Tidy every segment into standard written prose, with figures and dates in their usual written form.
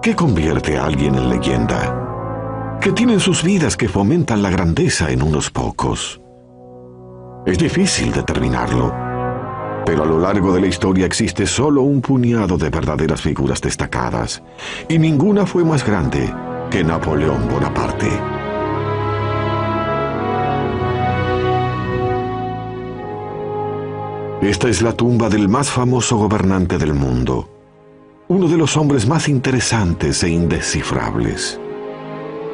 ¿Qué convierte a alguien en leyenda? ¿Qué tienen sus vidas que fomentan la grandeza en unos pocos? Es difícil determinarlo, pero a lo largo de la historia existe solo un puñado de verdaderas figuras destacadas, y ninguna fue más grande que Napoleón Bonaparte. Esta es la tumba del más famoso gobernante del mundo, uno de los hombres más interesantes e indescifrables,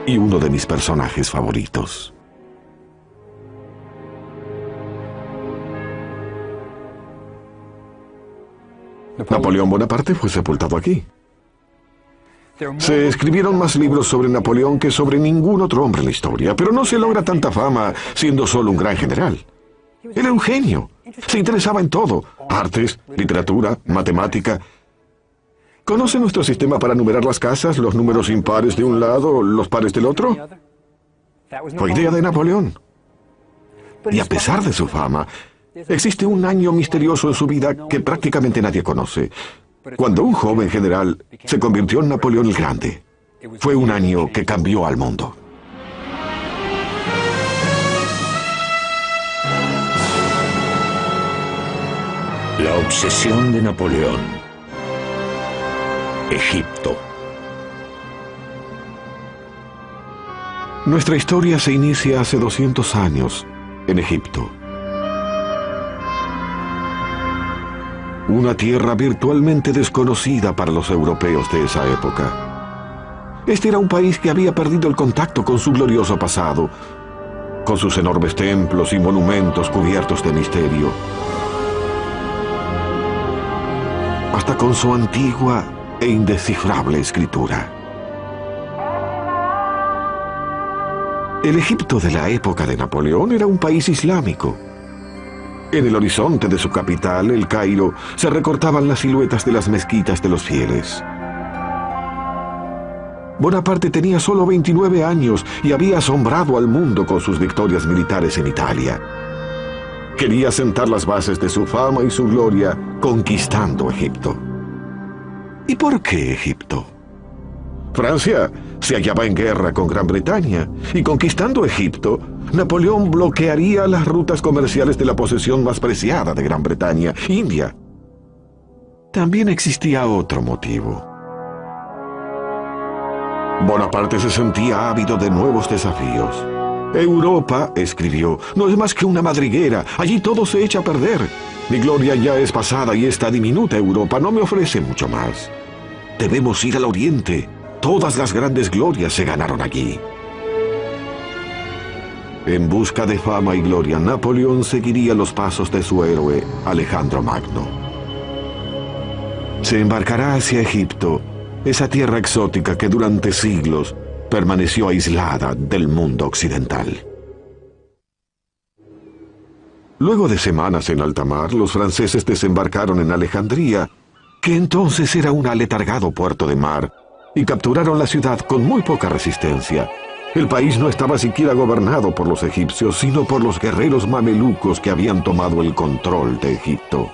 y uno de mis personajes favoritos. Napoleón Bonaparte fue sepultado aquí. Se escribieron más libros sobre Napoleón que sobre ningún otro hombre en la historia, pero no se logra tanta fama siendo solo un gran general. Era un genio. Se interesaba en todo: artes, literatura, matemática. ¿Conoce nuestro sistema para numerar las casas, los números impares de un lado, los pares del otro? Fue idea de Napoleón. Y a pesar de su fama, existe un año misterioso en su vida que prácticamente nadie conoce. Cuando un joven general se convirtió en Napoleón el Grande, fue un año que cambió al mundo. La obsesión de Napoleón. Egipto. Nuestra historia se inicia hace 200 años, en Egipto. Una tierra virtualmente desconocida para los europeos de esa época. Este era un país que había perdido el contacto con su glorioso pasado, con sus enormes templos y monumentos cubiertos de misterio, hasta con su antigua e indescifrable escritura. El Egipto de la época de Napoleón era un país islámico. En el horizonte de su capital, El Cairo, se recortaban las siluetas de las mezquitas de los fieles. Bonaparte tenía solo 29 años y había asombrado al mundo con sus victorias militares en Italia. Quería sentar las bases de su fama y su gloria conquistando Egipto. ¿Y por qué Egipto? Francia se hallaba en guerra con Gran Bretaña, y conquistando Egipto, Napoleón bloquearía las rutas comerciales de la posesión más preciada de Gran Bretaña, India. También existía otro motivo. Bonaparte se sentía ávido de nuevos desafíos. Europa, escribió, no es más que una madriguera. Allí todo se echa a perder. Mi gloria ya es pasada y esta diminuta Europa no me ofrece mucho más. Debemos ir al oriente. Todas las grandes glorias se ganaron allí. En busca de fama y gloria, Napoleón seguiría los pasos de su héroe, Alejandro Magno. Se embarcará hacia Egipto, esa tierra exótica que durante siglos permaneció aislada del mundo occidental. Luego de semanas en alta mar, los franceses desembarcaron en Alejandría, que entonces era un aletargado puerto de mar, y capturaron la ciudad con muy poca resistencia. El país no estaba siquiera gobernado por los egipcios, sino por los guerreros mamelucos que habían tomado el control de Egipto.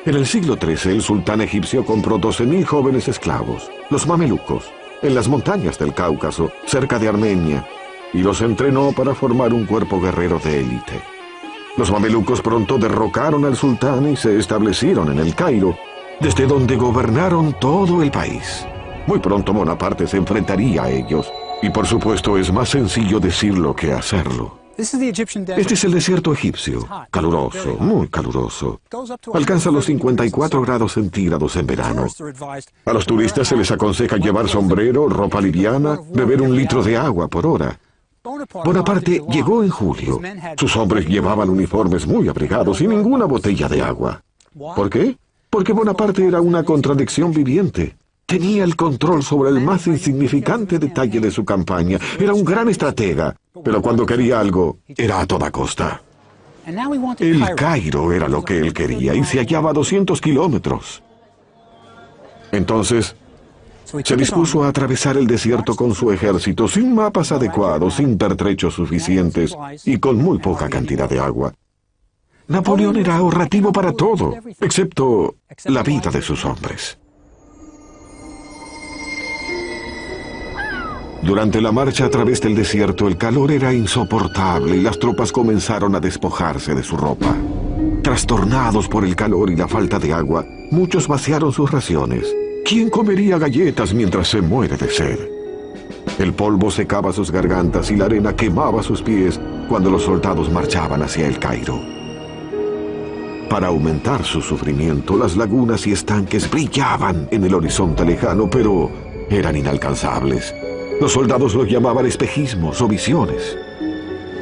En el siglo XIII, el sultán egipcio compró 12.000 jóvenes esclavos, los mamelucos, en las montañas del Cáucaso, cerca de Armenia, y los entrenó para formar un cuerpo guerrero de élite. Los mamelucos pronto derrocaron al sultán y se establecieron en El Cairo, desde donde gobernaron todo el país. Muy pronto Bonaparte se enfrentaría a ellos, y por supuesto es más sencillo decirlo que hacerlo. Este es el desierto egipcio, caluroso, muy caluroso. Alcanza los 54 grados centígrados en verano. A los turistas se les aconseja llevar sombrero, ropa liviana, beber 1 litro de agua por hora. Bonaparte llegó en julio. Sus hombres llevaban uniformes muy abrigados y ninguna botella de agua. ¿Por qué? Porque Bonaparte era una contradicción viviente. Tenía el control sobre el más insignificante detalle de su campaña. Era un gran estratega, pero cuando quería algo, era a toda costa. El Cairo era lo que él quería y se hallaba a 200 kilómetros. Entonces, se dispuso a atravesar el desierto con su ejército, sin mapas adecuados, sin pertrechos suficientes y con muy poca cantidad de agua. Napoleón era ahorrativo para todo, excepto la vida de sus hombres. Durante la marcha a través del desierto, el calor era insoportable y las tropas comenzaron a despojarse de su ropa. Trastornados por el calor y la falta de agua, muchos vaciaron sus raciones. ¿Quién comería galletas mientras se muere de sed? El polvo secaba sus gargantas y la arena quemaba sus pies cuando los soldados marchaban hacia el Cairo. Para aumentar su sufrimiento, las lagunas y estanques brillaban en el horizonte lejano, pero eran inalcanzables. Los soldados los llamaban espejismos o visiones.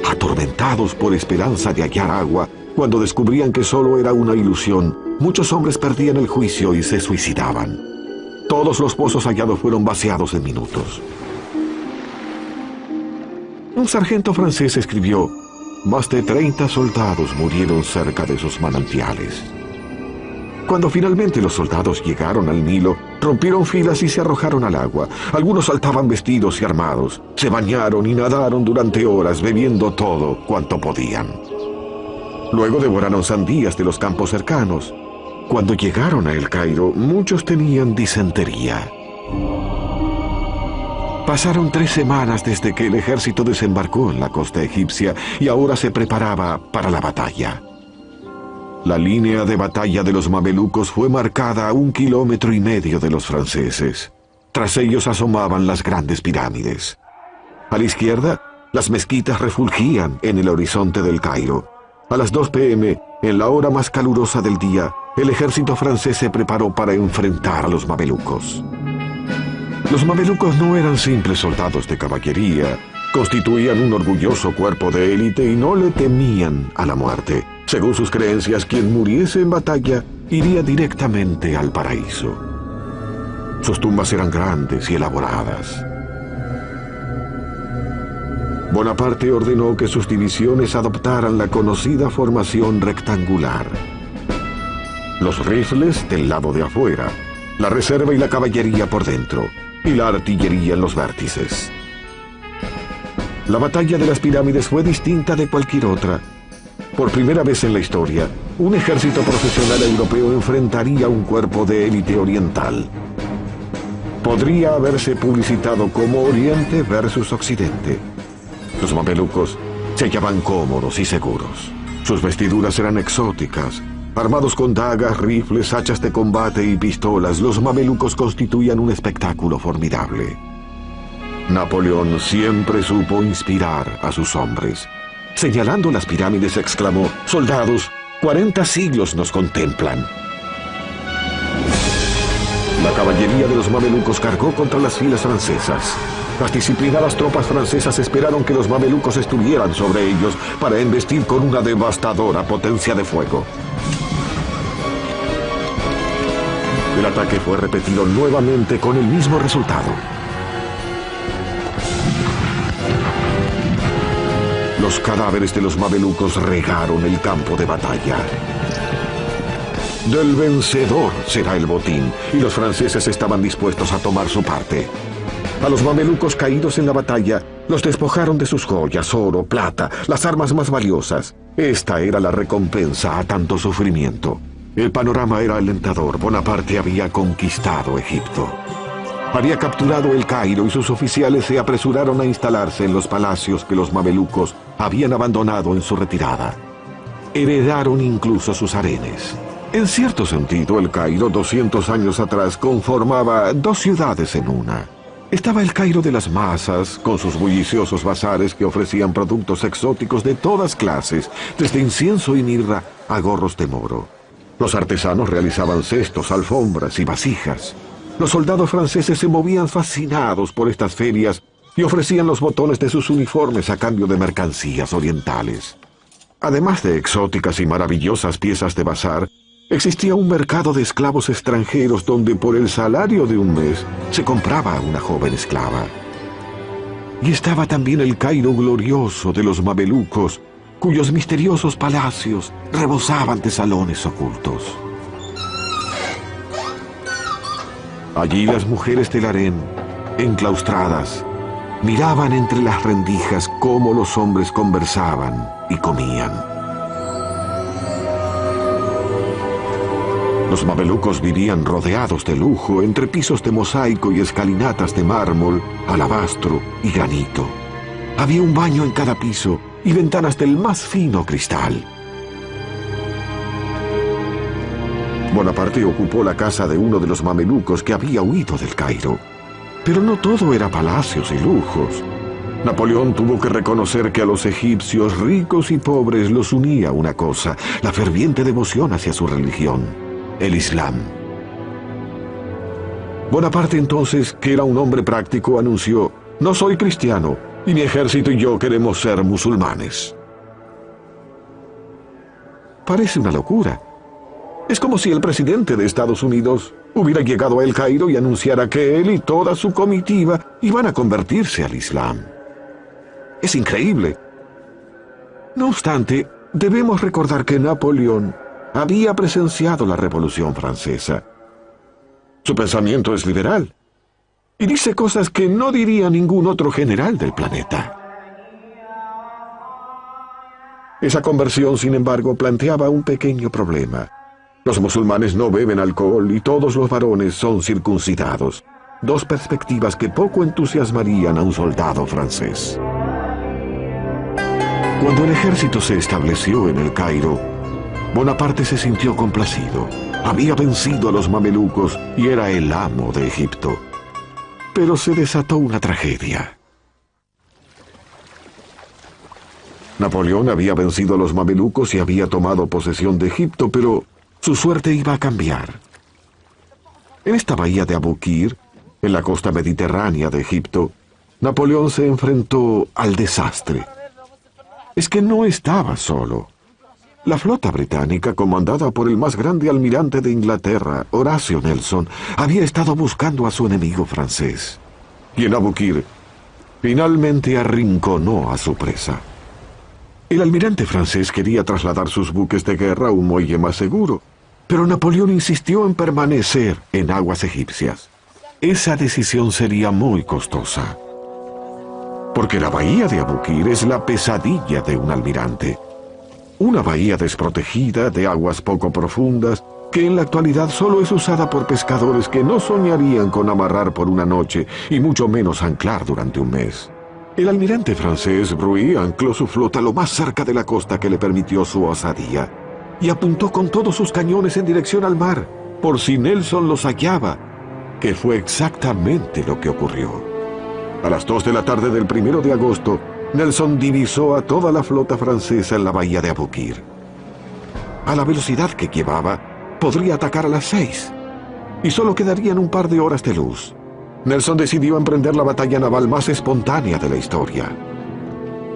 Atormentados por esperanza de hallar agua, cuando descubrían que solo era una ilusión, muchos hombres perdían el juicio y se suicidaban. Todos los pozos hallados fueron vaciados en minutos. Un sargento francés escribió: más de 30 soldados murieron cerca de esos manantiales. Cuando finalmente los soldados llegaron al Nilo, rompieron filas y se arrojaron al agua. Algunos saltaban vestidos y armados, se bañaron y nadaron durante horas, bebiendo todo cuanto podían. Luego devoraron sandías de los campos cercanos. Cuando llegaron a El Cairo, muchos tenían disentería. Pasaron 3 semanas desde que el ejército desembarcó en la costa egipcia y ahora se preparaba para la batalla. La línea de batalla de los mamelucos fue marcada a 1,5 kilómetros de los franceses. Tras ellos asomaban las grandes pirámides. A la izquierda, las mezquitas refulgían en el horizonte del Cairo. A las 2 p.m., en la hora más calurosa del día, el ejército francés se preparó para enfrentar a los mamelucos. Los mamelucos no eran simples soldados de caballería. Constituían un orgulloso cuerpo de élite y no le temían a la muerte. Según sus creencias, quien muriese en batalla iría directamente al paraíso. Sus tumbas eran grandes y elaboradas. Bonaparte ordenó que sus divisiones adoptaran la conocida formación rectangular. Los rifles del lado de afuera, la reserva y la caballería por dentro, y la artillería en los vértices. La batalla de las pirámides fue distinta de cualquier otra. Por primera vez en la historia, un ejército profesional europeo enfrentaría un cuerpo de élite oriental. Podría haberse publicitado como Oriente versus Occidente. Los mamelucos se hallaban cómodos y seguros. Sus vestiduras eran exóticas. Armados con dagas, rifles, hachas de combate y pistolas, los mamelucos constituían un espectáculo formidable. Napoleón siempre supo inspirar a sus hombres. Señalando las pirámides, exclamó: «Soldados, 40 siglos nos contemplan». La caballería de los mamelucos cargó contra las filas francesas. Las disciplinadas tropas francesas esperaron que los mamelucos estuvieran sobre ellos para embestir con una devastadora potencia de fuego. El ataque fue repetido nuevamente con el mismo resultado. Los cadáveres de los mamelucos regaron el campo de batalla. Del vencedor será el botín, y los franceses estaban dispuestos a tomar su parte. A los mamelucos caídos en la batalla, los despojaron de sus joyas, oro, plata, las armas más valiosas. Esta era la recompensa a tanto sufrimiento. El panorama era alentador. Bonaparte había conquistado Egipto. Había capturado el Cairo y sus oficiales se apresuraron a instalarse en los palacios que los mamelucos habían abandonado en su retirada. Heredaron incluso sus harenes. En cierto sentido, el Cairo, 200 años atrás, conformaba 2 ciudades en una. Estaba el Cairo de las masas, con sus bulliciosos bazares que ofrecían productos exóticos de todas clases, desde incienso y mirra a gorros de moro. Los artesanos realizaban cestos, alfombras y vasijas. Los soldados franceses se movían fascinados por estas ferias y ofrecían los botones de sus uniformes a cambio de mercancías orientales. Además de exóticas y maravillosas piezas de bazar, existía un mercado de esclavos extranjeros donde por el salario de un mes se compraba a una joven esclava. Y estaba también el Cairo glorioso de los mamelucos, cuyos misteriosos palacios rebosaban de salones ocultos. Allí las mujeres del harén, enclaustradas, miraban entre las rendijas cómo los hombres conversaban y comían. Los mamelucos vivían rodeados de lujo entre pisos de mosaico y escalinatas de mármol, alabastro y granito. Había un baño en cada piso y ventanas del más fino cristal. Bonaparte ocupó la casa de uno de los mamelucos que había huido del Cairo. Pero no todo era palacios y lujos. Napoleón tuvo que reconocer que a los egipcios ricos y pobres los unía una cosa: la ferviente devoción hacia su religión, el Islam. Bonaparte entonces, que era un hombre práctico, anunció: «No soy cristiano, y mi ejército y yo queremos ser musulmanes». Parece una locura. Es como si el presidente de Estados Unidos hubiera llegado a El Cairo y anunciara que él y toda su comitiva iban a convertirse al Islam. Es increíble. No obstante, debemos recordar que Napoleón había presenciado la Revolución Francesa. Su pensamiento es liberal y dice cosas que no diría ningún otro general del planeta. Esa conversión, sin embargo, planteaba un pequeño problema. Los musulmanes no beben alcohol y todos los varones son circuncidados. Dos perspectivas que poco entusiasmarían a un soldado francés. Cuando el ejército se estableció en El Cairo, Bonaparte se sintió complacido. Había vencido a los mamelucos y era el amo de Egipto. Pero se desató una tragedia. Napoleón había vencido a los mamelucos y había tomado posesión de Egipto, pero su suerte iba a cambiar. En esta bahía de Abu Qir, en la costa mediterránea de Egipto, Napoleón se enfrentó al desastre. Es que no estaba solo. La flota británica, comandada por el más grande almirante de Inglaterra, Horatio Nelson, había estado buscando a su enemigo francés. Y en Abu Qir, finalmente arrinconó a su presa. El almirante francés quería trasladar sus buques de guerra a un muelle más seguro, pero Napoleón insistió en permanecer en aguas egipcias. Esa decisión sería muy costosa, porque la bahía de Abu Qir es la pesadilla de un almirante. Una bahía desprotegida, de aguas poco profundas, que en la actualidad solo es usada por pescadores que no soñarían con amarrar por una noche y mucho menos anclar durante un mes. El almirante francés Bruy ancló su flota lo más cerca de la costa que le permitió su osadía y apuntó con todos sus cañones en dirección al mar, por si Nelson los hallaba, que fue exactamente lo que ocurrió. A las 2 de la tarde del 1 de agosto, Nelson divisó a toda la flota francesa en la bahía de Abu Qir. A la velocidad que llevaba, podría atacar a las 6, y solo quedarían un par de horas de luz. Nelson decidió emprender la batalla naval más espontánea de la historia.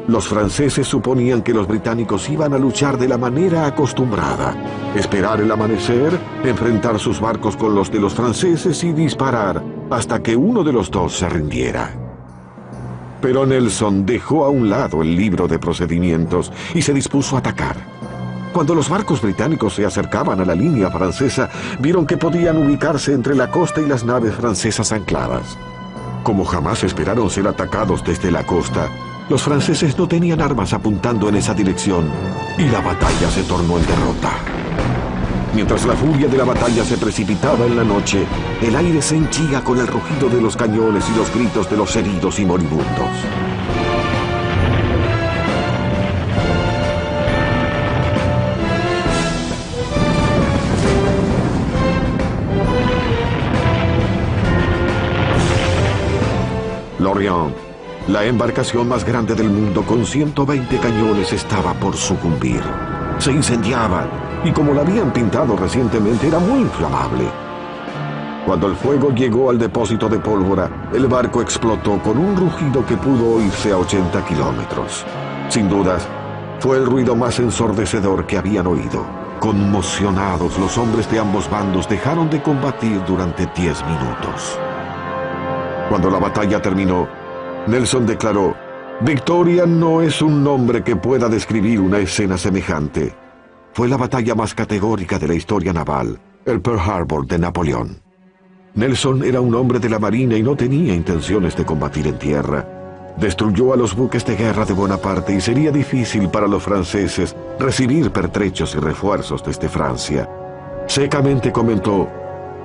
Los franceses suponían que los británicos iban a luchar de la manera acostumbrada: esperar el amanecer, enfrentar sus barcos con los de los franceses y disparar hasta que uno de los dos se rindiera. Pero Nelson dejó a un lado el libro de procedimientos y se dispuso a atacar. Cuando los barcos británicos se acercaban a la línea francesa, vieron que podían ubicarse entre la costa y las naves francesas ancladas. Como jamás esperaron ser atacados desde la costa, los franceses no tenían armas apuntando en esa dirección y la batalla se tornó en derrota. Mientras la furia de la batalla se precipitaba en la noche, el aire se henchía con el rugido de los cañones y los gritos de los heridos y moribundos. L'Orient, la embarcación más grande del mundo con 120 cañones, estaba por sucumbir. Se incendiaba y, como la habían pintado recientemente, era muy inflamable. Cuando el fuego llegó al depósito de pólvora, el barco explotó con un rugido que pudo oírse a 80 kilómetros. Sin dudas, fue el ruido más ensordecedor que habían oído. Conmocionados, los hombres de ambos bandos dejaron de combatir durante 10 minutos. Cuando la batalla terminó, Nelson declaró: «Victoria no es un nombre que pueda describir una escena semejante. Fue la batalla más categórica de la historia naval, el Pearl Harbor de Napoleón». Nelson era un hombre de la marina y no tenía intenciones de combatir en tierra. Destruyó a los buques de guerra de Bonaparte y sería difícil para los franceses recibir pertrechos y refuerzos desde Francia. Secamente comentó: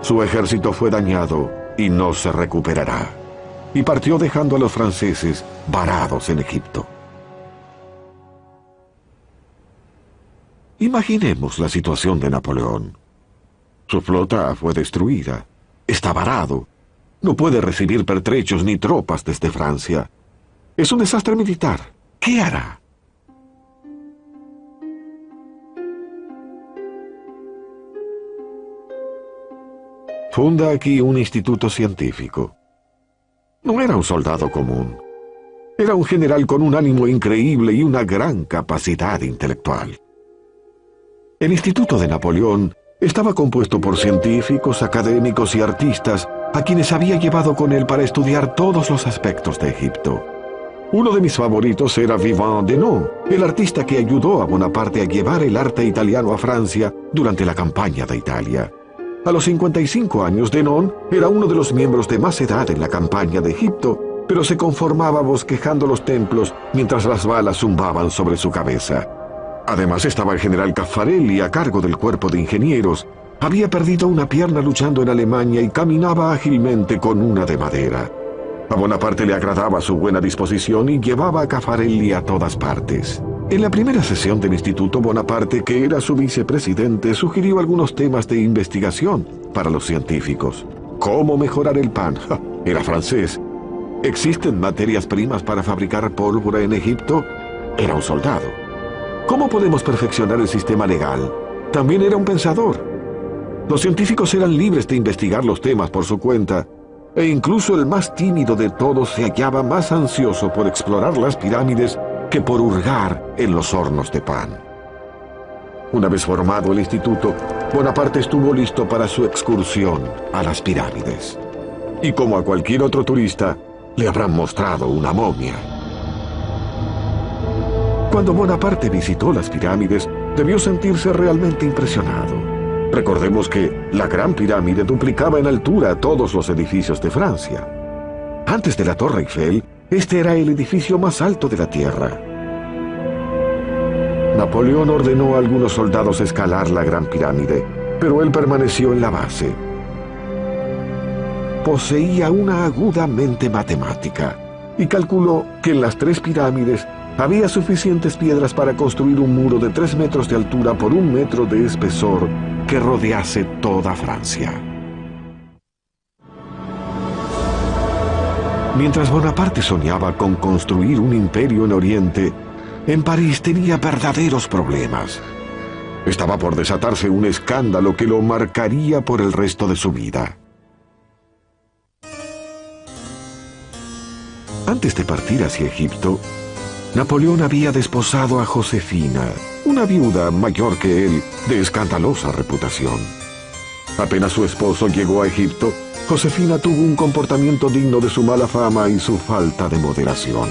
«Su ejército fue dañado y no se recuperará». Y partió dejando a los franceses varados en Egipto. Imaginemos la situación de Napoleón. Su flota fue destruida. Está varado. No puede recibir pertrechos ni tropas desde Francia. Es un desastre militar. ¿Qué hará? Funda aquí un instituto científico. No era un soldado común. Era un general con un ánimo increíble y una gran capacidad intelectual. El Instituto de Napoleón estaba compuesto por científicos, académicos y artistas a quienes había llevado con él para estudiar todos los aspectos de Egipto. Uno de mis favoritos era Vivant Denon, el artista que ayudó a Bonaparte a llevar el arte italiano a Francia durante la campaña de Italia. A los 55 años, Denon era uno de los miembros de más edad en la campaña de Egipto, pero se conformaba bosquejando los templos mientras las balas zumbaban sobre su cabeza. Además estaba el general Caffarelli a cargo del cuerpo de ingenieros. Había perdido una pierna luchando en Alemania y caminaba ágilmente con una de madera. A Bonaparte le agradaba su buena disposición y llevaba a Caffarelli a todas partes. En la primera sesión del instituto, Bonaparte, que era su vicepresidente, sugirió algunos temas de investigación para los científicos. ¿Cómo mejorar el pan? Era francés. ¿Existen materias primas para fabricar pólvora en Egipto? Era un soldado. ¿Cómo podemos perfeccionar el sistema legal? También era un pensador. Los científicos eran libres de investigar los temas por su cuenta, e incluso el más tímido de todos se hallaba más ansioso por explorar las pirámides que por hurgar en los hornos de pan. Una vez formado el instituto, Bonaparte estuvo listo para su excursión a las pirámides. Y como a cualquier otro turista, le habrán mostrado una momia. Cuando Bonaparte visitó las pirámides, debió sentirse realmente impresionado. Recordemos que la Gran Pirámide duplicaba en altura todos los edificios de Francia. Antes de la Torre Eiffel, este era el edificio más alto de la Tierra. Napoleón ordenó a algunos soldados escalar la Gran Pirámide, pero él permaneció en la base. Poseía una aguda mente matemática y calculó que en las 3 pirámides había suficientes piedras para construir un muro de 3 metros de altura por 1 metro de espesor que rodease toda Francia. Mientras Bonaparte soñaba con construir un imperio en Oriente, en París tenía verdaderos problemas. Estaba por desatarse un escándalo que lo marcaría por el resto de su vida. Antes de partir hacia Egipto, Napoleón había desposado a Josefina, una viuda mayor que él, de escandalosa reputación. Apenas su esposo llegó a Egipto, Josefina tuvo un comportamiento digno de su mala fama y su falta de moderación.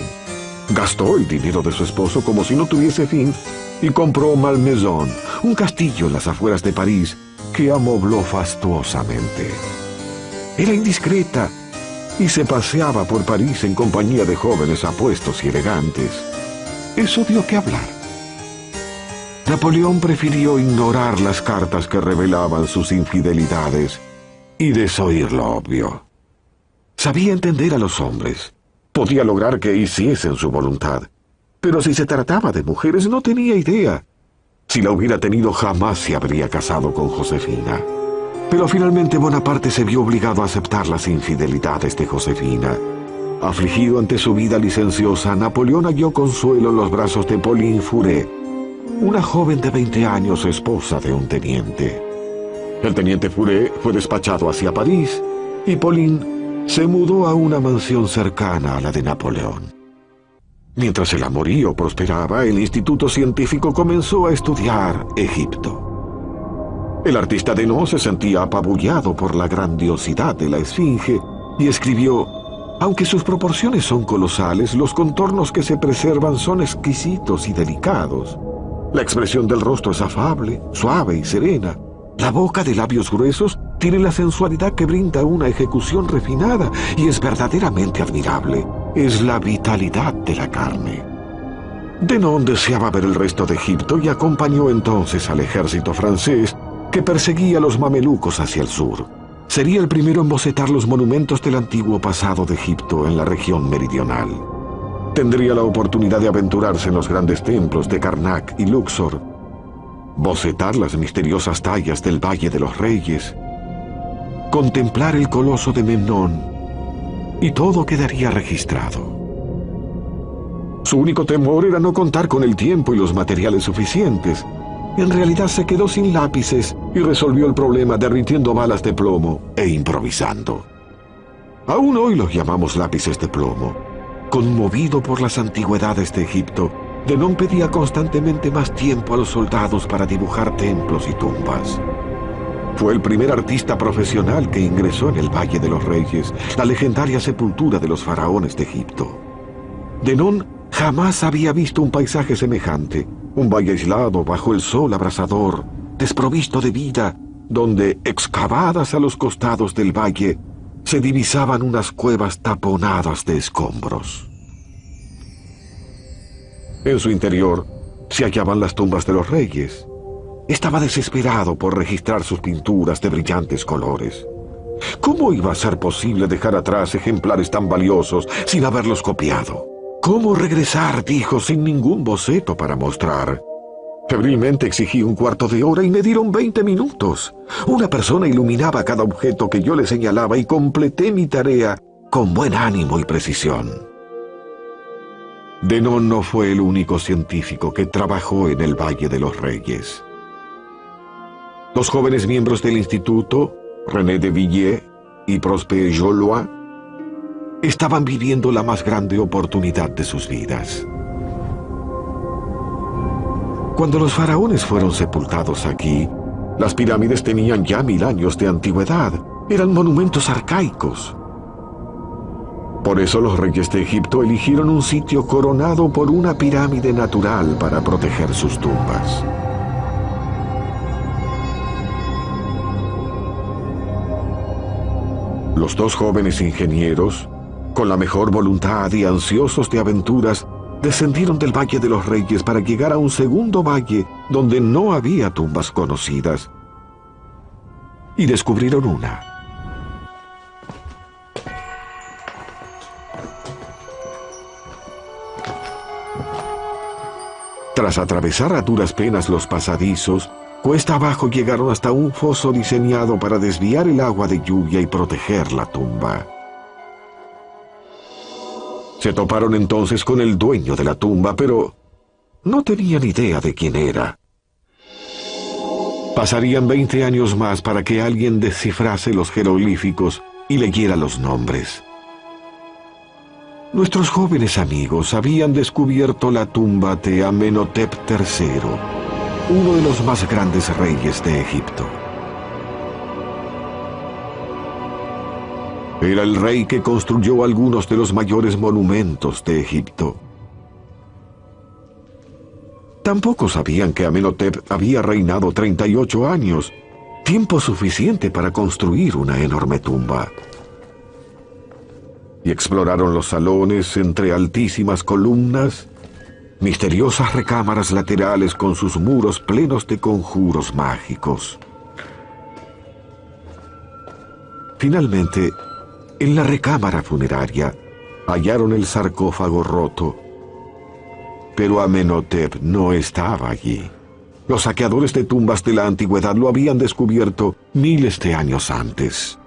Gastó el dinero de su esposo como si no tuviese fin y compró Malmaison, un castillo en las afueras de París, que amobló fastuosamente. Era indiscreta y se paseaba por París en compañía de jóvenes apuestos y elegantes. Eso dio que hablar. Napoleón prefirió ignorar las cartas que revelaban sus infidelidades y desoír lo obvio. Sabía entender a los hombres. Podía lograr que hiciesen su voluntad. Pero si se trataba de mujeres, no tenía idea. Si la hubiera tenido, jamás se habría casado con Josefina. Pero finalmente Bonaparte se vio obligado a aceptar las infidelidades de Josefina. Afligido ante su vida licenciosa, Napoleón halló consuelo en los brazos de Pauline Furet, una joven de 20 años, esposa de un teniente. El teniente Furet fue despachado hacia París y Pauline se mudó a una mansión cercana a la de Napoleón. Mientras el amorío prosperaba, el Instituto Científico comenzó a estudiar Egipto. El artista Denon se sentía apabullado por la grandiosidad de la esfinge y escribió: aunque sus proporciones son colosales, los contornos que se preservan son exquisitos y delicados. La expresión del rostro es afable, suave y serena. La boca, de labios gruesos, tiene la sensualidad que brinda una ejecución refinada y es verdaderamente admirable. Es la vitalidad de la carne. Denon deseaba ver el resto de Egipto y acompañó entonces al ejército francés, que perseguía a los mamelucos hacia el sur. Sería el primero en bocetar los monumentos del antiguo pasado de Egipto en la región meridional. Tendría la oportunidad de aventurarse en los grandes templos de Karnak y Luxor, bocetar las misteriosas tallas del Valle de los Reyes, contemplar el coloso de Memnón, y todo quedaría registrado. Su único temor era no contar con el tiempo y los materiales suficientes. En realidad se quedó sin lápices y resolvió el problema derritiendo balas de plomo e improvisando. Aún hoy los llamamos lápices de plomo. Conmovido por las antigüedades de Egipto, Denón pedía constantemente más tiempo a los soldados para dibujar templos y tumbas. Fue el primer artista profesional que ingresó en el Valle de los Reyes, la legendaria sepultura de los faraones de Egipto. Denón jamás había visto un paisaje semejante, un valle aislado bajo el sol abrasador, desprovisto de vida, donde, excavadas a los costados del valle, se divisaban unas cuevas taponadas de escombros. En su interior se hallaban las tumbas de los reyes. Estaba desesperado por registrar sus pinturas de brillantes colores. ¿Cómo iba a ser posible dejar atrás ejemplares tan valiosos sin haberlos copiado? ¿Cómo regresar, dijo, sin ningún boceto para mostrar? Febrilmente exigí un cuarto de hora y me dieron 20 minutos. Una persona iluminaba cada objeto que yo le señalaba y completé mi tarea con buen ánimo y precisión. Denón no fue el único científico que trabajó en el Valle de los Reyes. Los jóvenes miembros del instituto, René de Villiers y Prosper Jollois, estaban viviendo la más grande oportunidad de sus vidas. Cuando los faraones fueron sepultados aquí, las pirámides tenían ya 1000 años de antigüedad. Eran monumentos arcaicos. Por eso los reyes de Egipto eligieron un sitio coronado por una pirámide natural para proteger sus tumbas. Los dos jóvenes ingenieros, con la mejor voluntad y ansiosos de aventuras, descendieron del Valle de los Reyes para llegar a un segundo valle donde no había tumbas conocidas, y descubrieron una. Tras atravesar a duras penas los pasadizos, cuesta abajo llegaron hasta un foso diseñado para desviar el agua de lluvia y proteger la tumba. Se toparon entonces con el dueño de la tumba, pero no tenían idea de quién era. Pasarían 20 años más para que alguien descifrase los jeroglíficos y leyera los nombres. Nuestros jóvenes amigos habían descubierto la tumba de Amenhotep III, uno de los más grandes reyes de Egipto. Era el rey que construyó algunos de los mayores monumentos de Egipto. Tampoco sabían que Amenhotep había reinado 38 años, tiempo suficiente para construir una enorme tumba. Y exploraron los salones entre altísimas columnas, misteriosas recámaras laterales con sus muros plenos de conjuros mágicos. Finalmente, en la recámara funeraria, hallaron el sarcófago roto. Pero Amenhotep no estaba allí. Los saqueadores de tumbas de la antigüedad lo habían descubierto miles de años antes.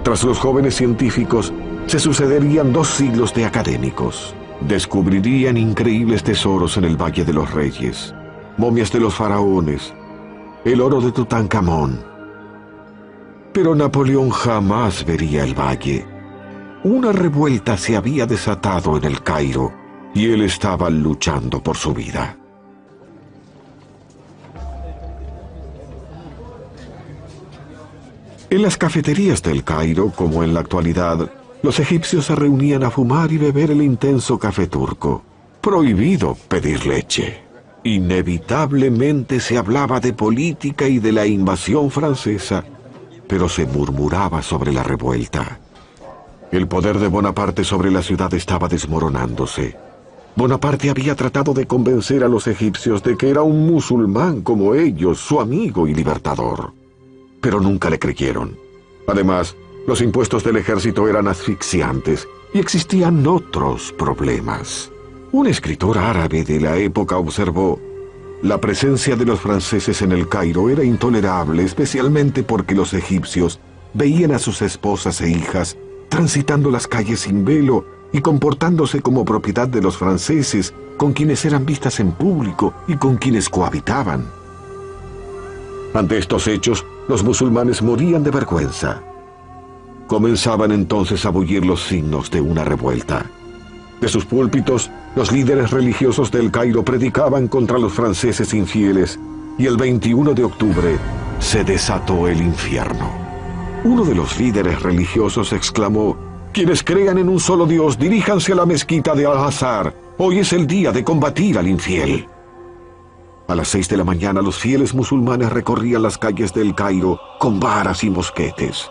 Tras los jóvenes científicos, se sucederían 2 siglos de académicos. Descubrirían increíbles tesoros en el Valle de los Reyes, momias de los faraones, el oro de Tutankamón. Pero Napoleón jamás vería el valle. Una revuelta se había desatado en el Cairo y él estaba luchando por su vida. En las cafeterías del Cairo, como en la actualidad, los egipcios se reunían a fumar y beber el intenso café turco. Prohibido pedir leche. Inevitablemente se hablaba de política y de la invasión francesa, pero se murmuraba sobre la revuelta. El poder de Bonaparte sobre la ciudad estaba desmoronándose. Bonaparte había tratado de convencer a los egipcios de que era un musulmán como ellos, su amigo y libertador. Pero nunca le creyeron. Además, los impuestos del ejército eran asfixiantes y existían otros problemas. Un escritor árabe de la época observó: la presencia de los franceses en el Cairo era intolerable, especialmente porque los egipcios veían a sus esposas e hijas transitando las calles sin velo y comportándose como propiedad de los franceses, con quienes eran vistas en público y con quienes cohabitaban. Ante estos hechos, los musulmanes morían de vergüenza. Comenzaban entonces a bullir los signos de una revuelta. De sus púlpitos, los líderes religiosos del Cairo predicaban contra los franceses infieles, y el 21 de octubre se desató el infierno. Uno de los líderes religiosos exclamó: «Quienes crean en un solo Dios, diríjanse a la mezquita de Al-Azhar. Hoy es el día de combatir al infiel». A las 6 de la mañana, los fieles musulmanes recorrían las calles del Cairo con varas y mosquetes.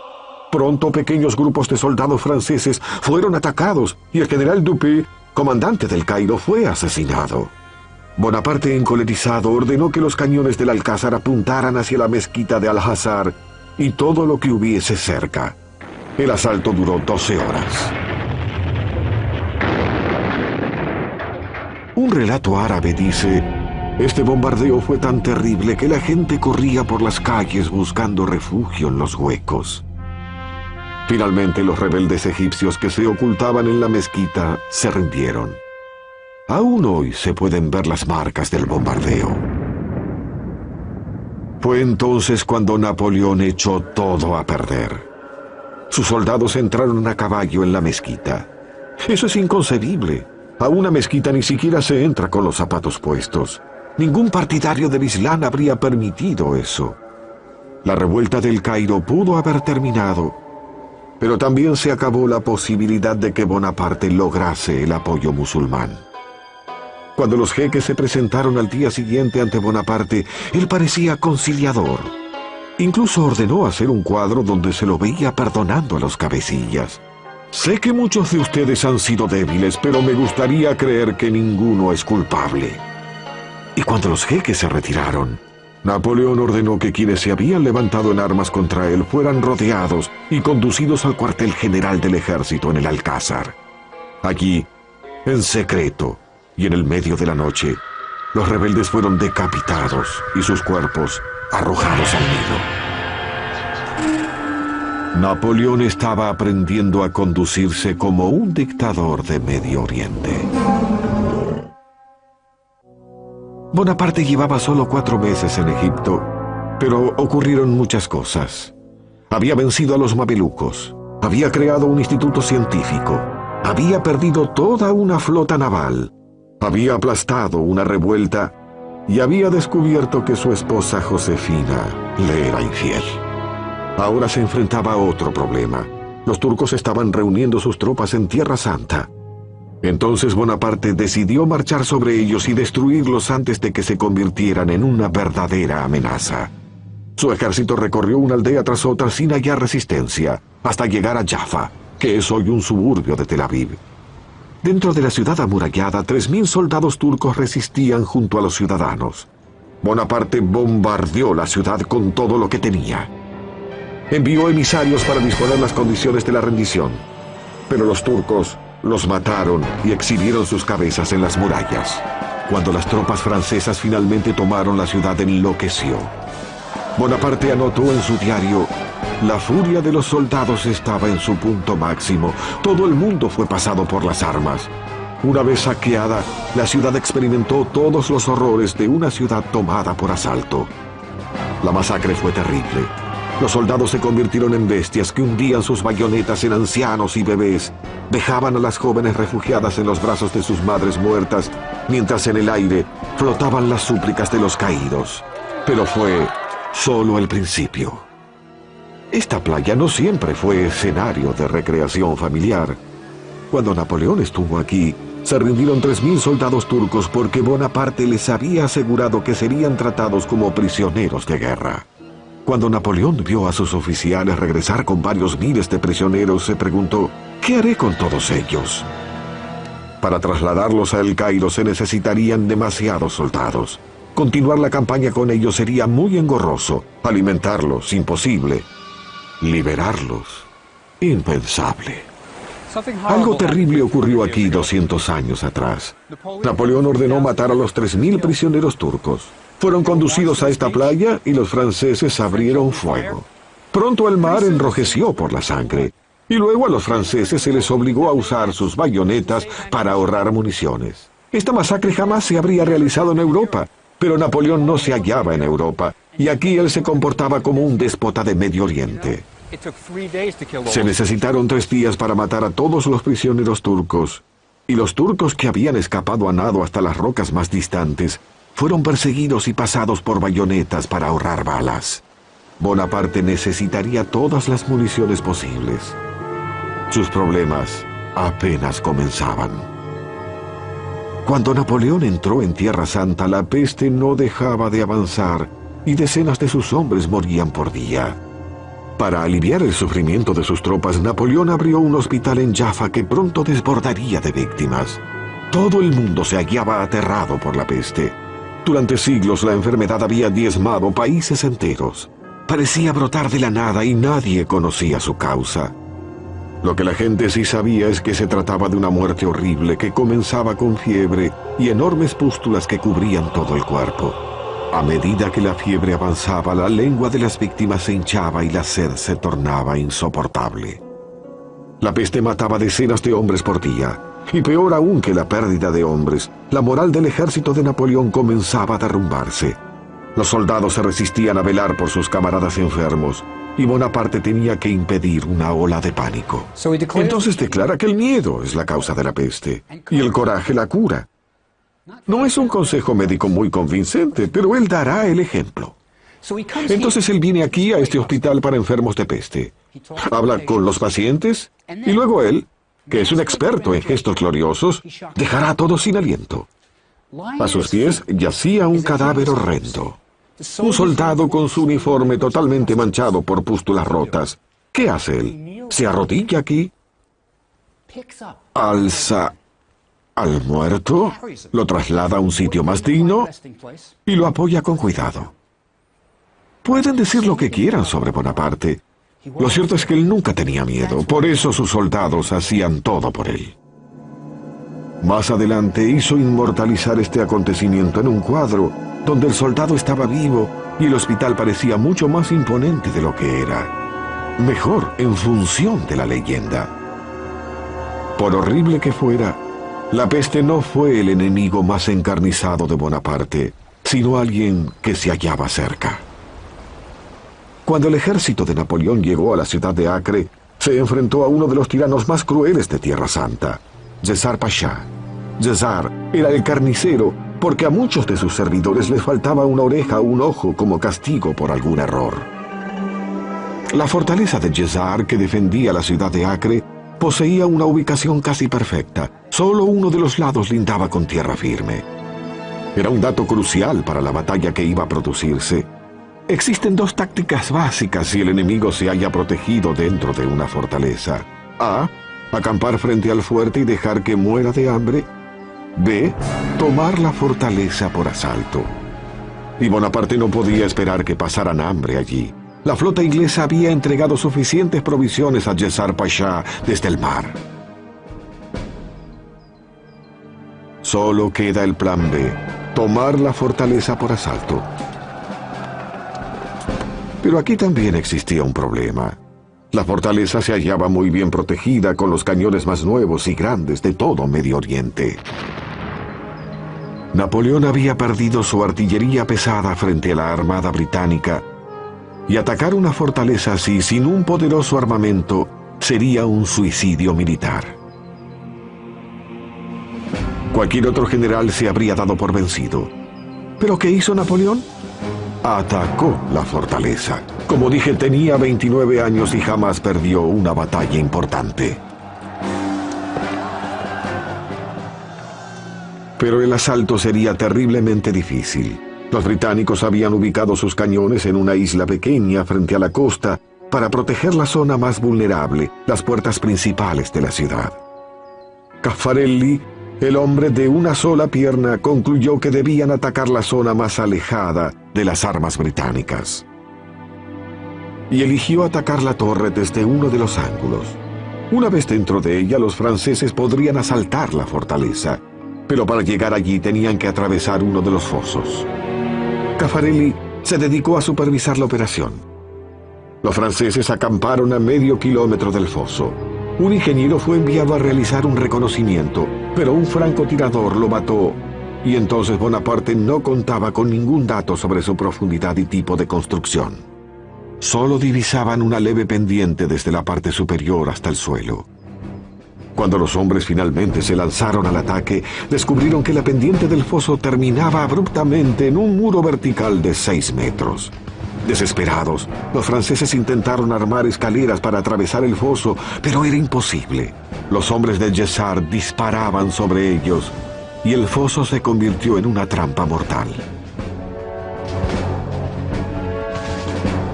Pronto, pequeños grupos de soldados franceses fueron atacados y el general Dupé, comandante del Cairo, fue asesinado. Bonaparte, encolerizado, ordenó que los cañones del Alcázar apuntaran hacia la mezquita de Al-Azhar y todo lo que hubiese cerca. El asalto duró 12 horas. Un relato árabe dice: este bombardeo fue tan terrible que la gente corría por las calles buscando refugio en los huecos. Finalmente, los rebeldes egipcios que se ocultaban en la mezquita se rindieron. Aún hoy se pueden ver las marcas del bombardeo. Fue entonces cuando Napoleón echó todo a perder. Sus soldados entraron a caballo en la mezquita. Eso es inconcebible. A una mezquita ni siquiera se entra con los zapatos puestos. Ningún partidario del Islam habría permitido eso. La revuelta del Cairo pudo haber terminado, pero también se acabó la posibilidad de que Bonaparte lograse el apoyo musulmán. Cuando los jeques se presentaron al día siguiente ante Bonaparte, él parecía conciliador. Incluso ordenó hacer un cuadro donde se lo veía perdonando a los cabecillas. Sé que muchos de ustedes han sido débiles, pero me gustaría creer que ninguno es culpable. Y cuando los jeques se retiraron, Napoleón ordenó que quienes se habían levantado en armas contra él fueran rodeados y conducidos al cuartel general del ejército en el Alcázar. Allí, en secreto y en el medio de la noche, los rebeldes fueron decapitados y sus cuerpos arrojados al Nilo. Napoleón estaba aprendiendo a conducirse como un dictador de Medio Oriente. Bonaparte llevaba solo 4 meses en Egipto, pero ocurrieron muchas cosas. Había vencido a los mamelucos, había creado un instituto científico, había perdido toda una flota naval, había aplastado una revuelta y había descubierto que su esposa Josefina le era infiel. Ahora se enfrentaba a otro problema. Los turcos estaban reuniendo sus tropas en Tierra Santa. Entonces Bonaparte decidió marchar sobre ellos y destruirlos antes de que se convirtieran en una verdadera amenaza. Su ejército recorrió una aldea tras otra sin hallar resistencia, hasta llegar a Jaffa, que es hoy un suburbio de Tel Aviv. Dentro de la ciudad amurallada, 3.000 soldados turcos resistían junto a los ciudadanos. Bonaparte bombardeó la ciudad con todo lo que tenía. Envió emisarios para disponer las condiciones de la rendición, pero los turcos los mataron y exhibieron sus cabezas en las murallas. Cuando las tropas francesas finalmente tomaron la ciudad, enloqueció. Bonaparte anotó en su diario: la furia de los soldados estaba en su punto máximo. Todo el mundo fue pasado por las armas. Una vez saqueada, la ciudad experimentó todos los horrores de una ciudad tomada por asalto. La masacre fue terrible. Los soldados se convirtieron en bestias que hundían sus bayonetas en ancianos y bebés, vejaban a las jóvenes refugiadas en los brazos de sus madres muertas, mientras en el aire flotaban las súplicas de los caídos. Pero fue solo el principio. Esta playa no siempre fue escenario de recreación familiar. Cuando Napoleón estuvo aquí, se rindieron 3.000 soldados turcos porque Bonaparte les había asegurado que serían tratados como prisioneros de guerra. Cuando Napoleón vio a sus oficiales regresar con varios miles de prisioneros, se preguntó: ¿qué haré con todos ellos? Para trasladarlos a El Cairo se necesitarían demasiados soldados. Continuar la campaña con ellos sería muy engorroso. Alimentarlos, imposible. Liberarlos, impensable. Algo terrible ocurrió aquí 200 años atrás. Napoleón ordenó matar a los 3.000 prisioneros turcos. Fueron conducidos a esta playa y los franceses abrieron fuego. Pronto el mar enrojeció por la sangre. Y luego a los franceses se les obligó a usar sus bayonetas para ahorrar municiones. Esta masacre jamás se habría realizado en Europa, pero Napoleón no se hallaba en Europa, y aquí él se comportaba como un déspota de Medio Oriente. Se necesitaron 3 días para matar a todos los prisioneros turcos, y los turcos que habían escapado a nado hasta las rocas más distantes fueron perseguidos y pasados por bayonetas para ahorrar balas. Bonaparte necesitaría todas las municiones posibles. Sus problemas apenas comenzaban. Cuando Napoleón entró en Tierra Santa, la peste no dejaba de avanzar y decenas de sus hombres morían por día. Para aliviar el sufrimiento de sus tropas, Napoleón abrió un hospital en Jaffa que pronto desbordaría de víctimas. Todo el mundo se hallaba aterrado por la peste. Durante siglos la enfermedad había diezmado países enteros. Parecía brotar de la nada y nadie conocía su causa. Lo que la gente sí sabía es que se trataba de una muerte horrible que comenzaba con fiebre y enormes pústulas que cubrían todo el cuerpo. A medida que la fiebre avanzaba, la lengua de las víctimas se hinchaba y la sed se tornaba insoportable. La peste mataba decenas de hombres por día, y peor aún que la pérdida de hombres, la moral del ejército de Napoleón comenzaba a derrumbarse. Los soldados se resistían a velar por sus camaradas enfermos, y Bonaparte tenía que impedir una ola de pánico. Entonces declara que el miedo es la causa de la peste, y el coraje la cura. No es un consejo médico muy convincente, pero él dará el ejemplo. Entonces él viene aquí a este hospital para enfermos de peste. Habla con los pacientes, y luego él, que es un experto en gestos gloriosos, dejará a todos sin aliento. A sus pies yacía un cadáver horrendo. Un soldado con su uniforme totalmente manchado por pústulas rotas. ¿Qué hace él? Se arrodilla aquí, alza al muerto, lo traslada a un sitio más digno y lo apoya con cuidado. Pueden decir lo que quieran sobre Bonaparte. Lo cierto es que él nunca tenía miedo, por eso sus soldados hacían todo por él. Más adelante hizo inmortalizar este acontecimiento en un cuadro donde el soldado estaba vivo y el hospital parecía mucho más imponente de lo que era. Mejor, en función de la leyenda. Por horrible que fuera, la peste no fue el enemigo más encarnizado de Bonaparte, sino alguien que se hallaba cerca. Cuando el ejército de Napoleón llegó a la ciudad de Acre, se enfrentó a uno de los tiranos más crueles de Tierra Santa, Cesar Pasha. Cesar era el carnicero porque a muchos de sus servidores les faltaba una oreja o un ojo como castigo por algún error. La fortaleza de Cesar, que defendía la ciudad de Acre, poseía una ubicación casi perfecta. Solo uno de los lados lindaba con tierra firme. Era un dato crucial para la batalla que iba a producirse. Existen 2 tácticas básicas si el enemigo se halla protegido dentro de una fortaleza. A. Acampar frente al fuerte y dejar que muera de hambre. B. Tomar la fortaleza por asalto. Y Bonaparte no podía esperar que pasaran hambre allí. La flota inglesa había entregado suficientes provisiones a Cesar Pasha desde el mar. Solo queda el plan B, tomar la fortaleza por asalto. Pero aquí también existía un problema. La fortaleza se hallaba muy bien protegida con los cañones más nuevos y grandes de todo Medio Oriente. Napoleón había perdido su artillería pesada frente a la armada británica, y atacar una fortaleza así sin un poderoso armamento sería un suicidio militar. Cualquier otro general se habría dado por vencido. ¿Pero qué hizo Napoleón? Atacó la fortaleza. Como dije, tenía 29 años y jamás perdió una batalla importante. Pero el asalto sería terriblemente difícil. Los británicos habían ubicado sus cañones en una isla pequeña frente a la costa para proteger la zona más vulnerable, las puertas principales de la ciudad. Caffarelli El hombre de una sola pierna concluyó que debían atacar la zona más alejada de las armas británicas. Y eligió atacar la torre desde uno de los ángulos. Una vez dentro de ella, los franceses podrían asaltar la fortaleza, pero para llegar allí tenían que atravesar uno de los fosos. Caffarelli se dedicó a supervisar la operación. Los franceses acamparon a medio kilómetro del foso. Un ingeniero fue enviado a realizar un reconocimiento, pero un francotirador lo mató, y entonces Bonaparte no contaba con ningún dato sobre su profundidad y tipo de construcción. Solo divisaban una leve pendiente desde la parte superior hasta el suelo. Cuando los hombres finalmente se lanzaron al ataque, descubrieron que la pendiente del foso terminaba abruptamente en un muro vertical de 6 metros. Desesperados, los franceses intentaron armar escaleras para atravesar el foso, pero era imposible. Los hombres de Jessart disparaban sobre ellos, y el foso se convirtió en una trampa mortal.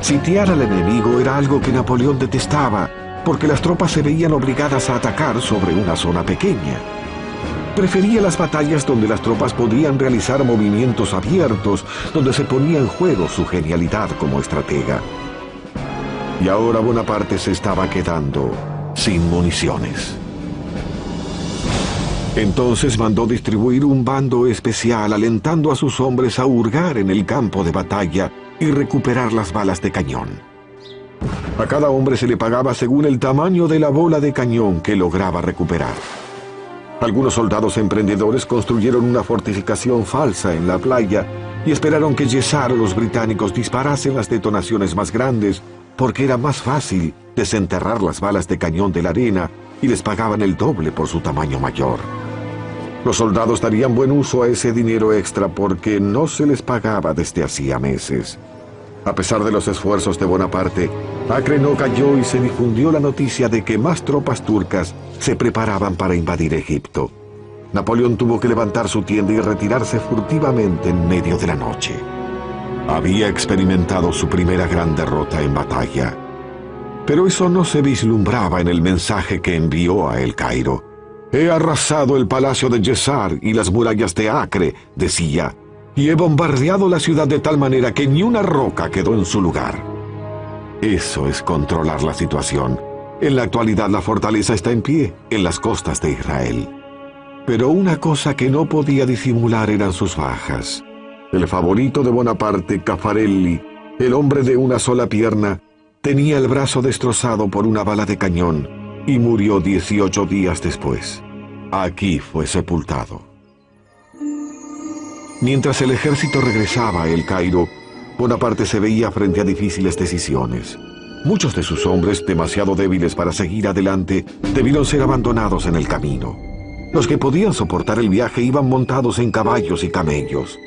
Sitiar al enemigo era algo que Napoleón detestaba, porque las tropas se veían obligadas a atacar sobre una zona pequeña. Prefería las batallas donde las tropas podían realizar movimientos abiertos, donde se ponía en juego su genialidad como estratega. Y ahora Bonaparte se estaba quedando sin municiones. Entonces mandó distribuir un bando especial, alentando a sus hombres a hurgar en el campo de batalla y recuperar las balas de cañón. A cada hombre se le pagaba según el tamaño de la bola de cañón que lograba recuperar. Algunos soldados emprendedores construyeron una fortificación falsa en la playa y esperaron que Jessart o los británicos disparasen las detonaciones más grandes, porque era más fácil desenterrar las balas de cañón de la arena y les pagaban el doble por su tamaño mayor. Los soldados darían buen uso a ese dinero extra porque no se les pagaba desde hacía meses. A pesar de los esfuerzos de Bonaparte, Acre no cayó y se difundió la noticia de que más tropas turcas se preparaban para invadir Egipto. Napoleón tuvo que levantar su tienda y retirarse furtivamente en medio de la noche. Había experimentado su primera gran derrota en batalla. Pero eso no se vislumbraba en el mensaje que envió a El Cairo. «He arrasado el palacio de Jessart y las murallas de Acre», decía, «y he bombardeado la ciudad de tal manera que ni una roca quedó en su lugar». Eso es controlar la situación. En la actualidad la fortaleza está en pie en las costas de Israel. Pero una cosa que no podía disimular eran sus bajas. El favorito de Bonaparte, Caffarelli, el hombre de una sola pierna, tenía el brazo destrozado por una bala de cañón y murió 18 días después. Aquí fue sepultado. Mientras el ejército regresaba a El Cairo, Bonaparte se veía frente a difíciles decisiones. Muchos de sus hombres, demasiado débiles para seguir adelante, debieron ser abandonados en el camino. Los que podían soportar el viaje iban montados en caballos y camellos.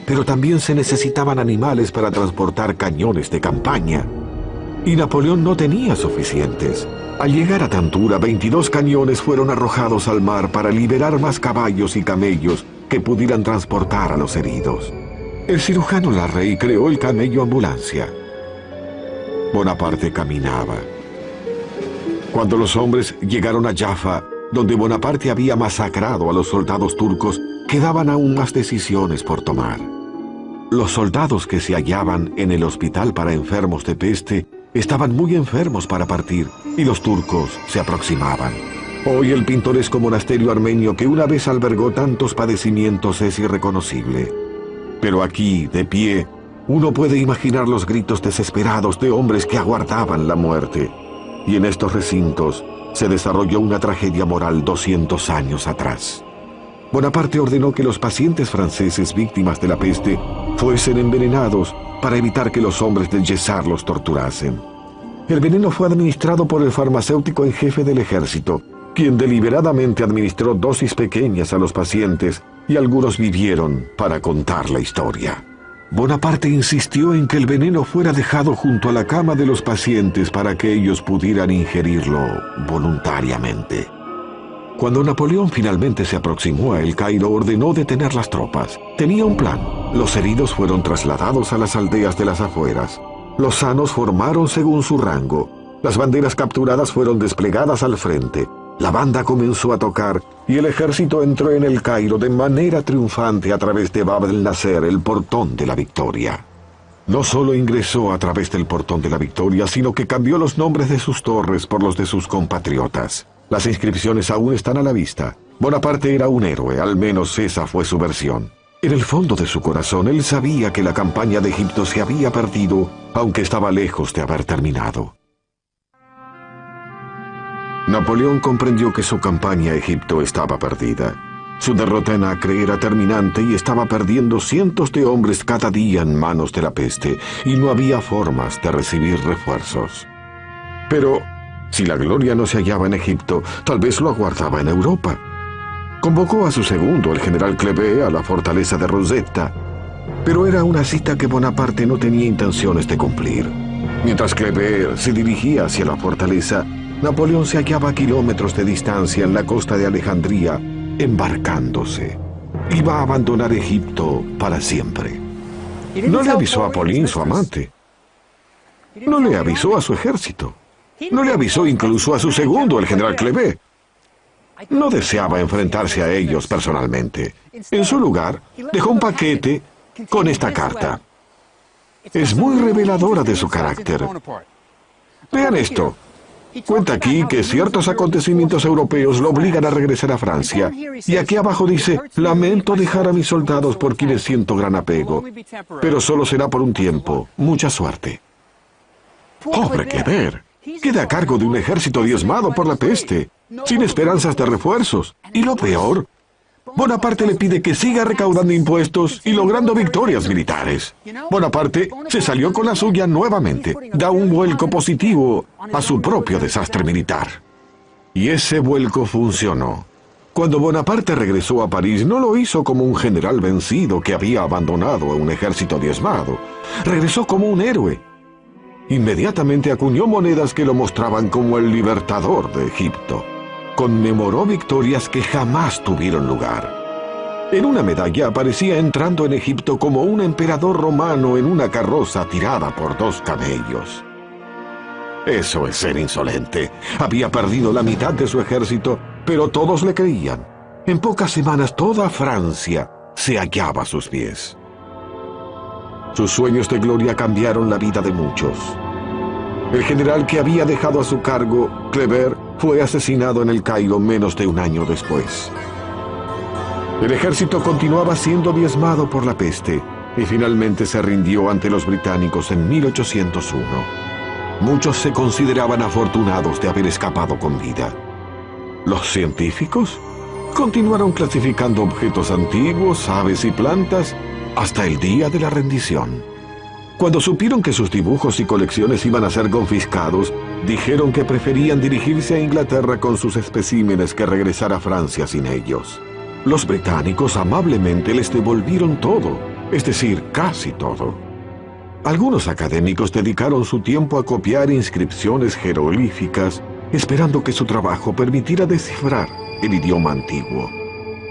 Pero también se necesitaban animales para transportar cañones de campaña. Y Napoleón no tenía suficientes. Al llegar a Tantura, 22 cañones fueron arrojados al mar para liberar más caballos y camellos que pudieran transportar a los heridos. El cirujano Larrey creó el camello ambulancia. Bonaparte caminaba. Cuando los hombres llegaron a Jaffa, donde Bonaparte había masacrado a los soldados turcos, quedaban aún más decisiones por tomar. Los soldados que se hallaban en el hospital para enfermos de peste estaban muy enfermos para partir, y los turcos se aproximaban. Hoy el pintoresco monasterio armenio que una vez albergó tantos padecimientos es irreconocible. Pero aquí, de pie, uno puede imaginar los gritos desesperados de hombres que aguardaban la muerte. Y en estos recintos se desarrolló una tragedia moral 200 años atrás. Bonaparte ordenó que los pacientes franceses víctimas de la peste fuesen envenenados para evitar que los hombres de Jessart los torturasen. El veneno fue administrado por el farmacéutico en jefe del ejército, quien deliberadamente administró dosis pequeñas a los pacientes y algunos vivieron para contar la historia. Bonaparte insistió en que el veneno fuera dejado junto a la cama de los pacientes para que ellos pudieran ingerirlo voluntariamente. Cuando Napoleón finalmente se aproximó a El Cairo, ordenó detener las tropas. Tenía un plan. Los heridos fueron trasladados a las aldeas de las afueras. Los sanos formaron según su rango. Las banderas capturadas fueron desplegadas al frente. La banda comenzó a tocar y el ejército entró en el Cairo de manera triunfante a través de Bab el Nasser, el portón de la victoria. No solo ingresó a través del portón de la victoria, sino que cambió los nombres de sus torres por los de sus compatriotas. Las inscripciones aún están a la vista. Bonaparte era un héroe, al menos esa fue su versión. En el fondo de su corazón, él sabía que la campaña de Egipto se había perdido, aunque estaba lejos de haber terminado. Napoleón comprendió que su campaña a Egipto estaba perdida. Su derrota en Acre era terminante y estaba perdiendo cientos de hombres cada día en manos de la peste, y no había formas de recibir refuerzos. Pero, si la gloria no se hallaba en Egipto, tal vez lo aguardaba en Europa. Convocó a su segundo, el general Kléber, a la fortaleza de Rosetta, pero era una cita que Bonaparte no tenía intenciones de cumplir. Mientras Kléber se dirigía hacia la fortaleza, Napoleón se hallaba a kilómetros de distancia en la costa de Alejandría, embarcándose. Iba a abandonar Egipto para siempre. No le avisó a Pauline, su amante. No le avisó a su ejército. No le avisó incluso a su segundo, el general Kléber. No deseaba enfrentarse a ellos personalmente. En su lugar, dejó un paquete con esta carta. Es muy reveladora de su carácter. Vean esto. Cuenta aquí que ciertos acontecimientos europeos lo obligan a regresar a Francia. Y aquí abajo dice: lamento dejar a mis soldados por quienes siento gran apego, pero solo será por un tiempo. Mucha suerte. Pobre Kléber. Queda a cargo de un ejército diezmado por la peste, sin esperanzas de refuerzos. Y lo peor, Bonaparte le pide que siga recaudando impuestos y logrando victorias militares. Bonaparte se salió con la suya nuevamente. Da un vuelco positivo a su propio desastre militar. Y ese vuelco funcionó. Cuando Bonaparte regresó a París, no lo hizo como un general vencido que había abandonado a un ejército diezmado. Regresó como un héroe. Inmediatamente acuñó monedas que lo mostraban como el libertador de Egipto. Conmemoró victorias que jamás tuvieron lugar. En una medalla aparecía entrando en Egipto como un emperador romano en una carroza tirada por 2 camellos. Eso es ser insolente. Había perdido la mitad de su ejército, pero todos le creían. En pocas semanas toda Francia se hallaba a sus pies. Sus sueños de gloria cambiaron la vida de muchos. El general que había dejado a su cargo, Kléber, fue asesinado en el Cairo menos de un año después. El ejército continuaba siendo diezmado por la peste y finalmente se rindió ante los británicos en 1801. Muchos se consideraban afortunados de haber escapado con vida. Los científicos continuaron clasificando objetos antiguos, aves y plantas hasta el día de la rendición. Cuando supieron que sus dibujos y colecciones iban a ser confiscados, dijeron que preferían dirigirse a Inglaterra con sus especímenes que regresar a Francia sin ellos. Los británicos amablemente les devolvieron todo, es decir, casi todo. Algunos académicos dedicaron su tiempo a copiar inscripciones jeroglíficas, esperando que su trabajo permitiera descifrar el idioma antiguo.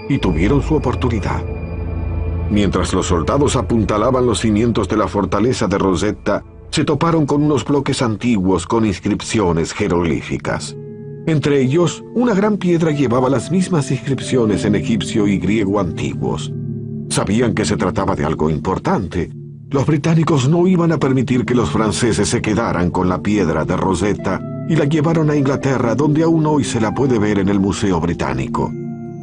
Y tuvieron su oportunidad. Mientras los soldados apuntalaban los cimientos de la fortaleza de Rosetta, se toparon con unos bloques antiguos con inscripciones jeroglíficas. Entre ellos, una gran piedra llevaba las mismas inscripciones en egipcio y griego antiguos. Sabían que se trataba de algo importante. Los británicos no iban a permitir que los franceses se quedaran con la piedra de Rosetta y la llevaron a Inglaterra, donde aún hoy se la puede ver en el Museo Británico.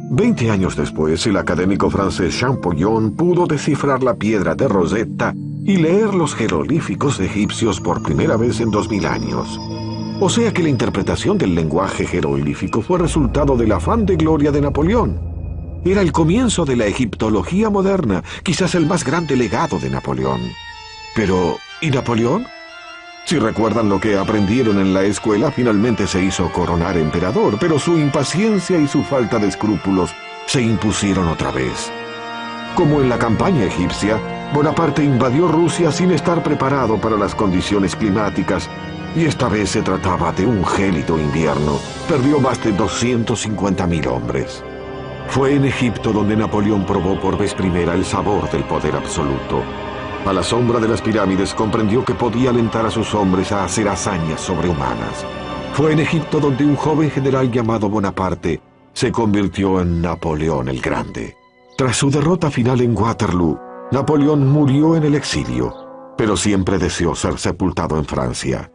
20 años después, el académico francés Champollion pudo descifrar la piedra de Rosetta y leer los jeroglíficos egipcios por primera vez en 2000 años. O sea que la interpretación del lenguaje jeroglífico fue resultado del afán de gloria de Napoleón. Era el comienzo de la egiptología moderna, quizás el más grande legado de Napoleón. Pero, ¿y Napoleón? Si recuerdan lo que aprendieron en la escuela, finalmente se hizo coronar emperador, pero su impaciencia y su falta de escrúpulos se impusieron otra vez. Como en la campaña egipcia, Bonaparte invadió Rusia sin estar preparado para las condiciones climáticas, y esta vez se trataba de un gélido invierno. Perdió más de 250.000 hombres. Fue en Egipto donde Napoleón probó por vez primera el sabor del poder absoluto. A la sombra de las pirámides comprendió que podía alentar a sus hombres a hacer hazañas sobrehumanas. Fue en Egipto donde un joven general llamado Bonaparte se convirtió en Napoleón el Grande. Tras su derrota final en Waterloo, Napoleón murió en el exilio, pero siempre deseó ser sepultado en Francia.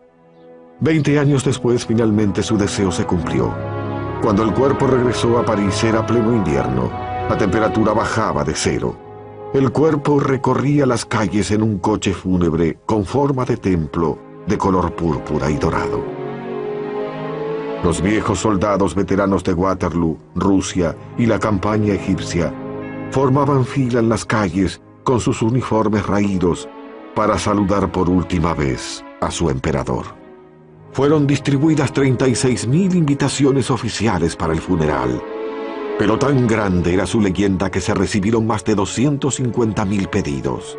20 años después, finalmente su deseo se cumplió. Cuando el cuerpo regresó a París era pleno invierno. La temperatura bajaba de cero. El cuerpo recorría las calles en un coche fúnebre con forma de templo de color púrpura y dorado. Los viejos soldados veteranos de Waterloo, Rusia y la campaña egipcia formaban fila en las calles con sus uniformes raídos para saludar por última vez a su emperador. Fueron distribuidas 36.000 invitaciones oficiales para el funeral, pero tan grande era su leyenda que se recibieron más de 250.000 pedidos.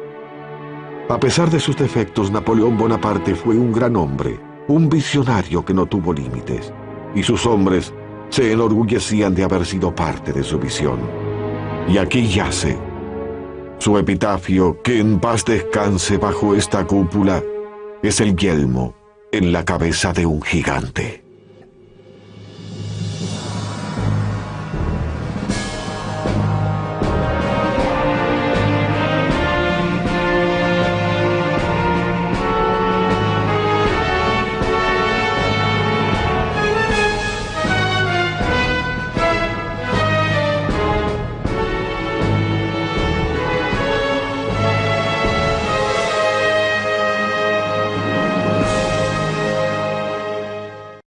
A pesar de sus defectos, Napoleón Bonaparte fue un gran hombre, un visionario que no tuvo límites, y sus hombres se enorgullecían de haber sido parte de su visión. Y aquí yace su epitafio: que en paz descanse bajo esta cúpula, es el yelmo en la cabeza de un gigante.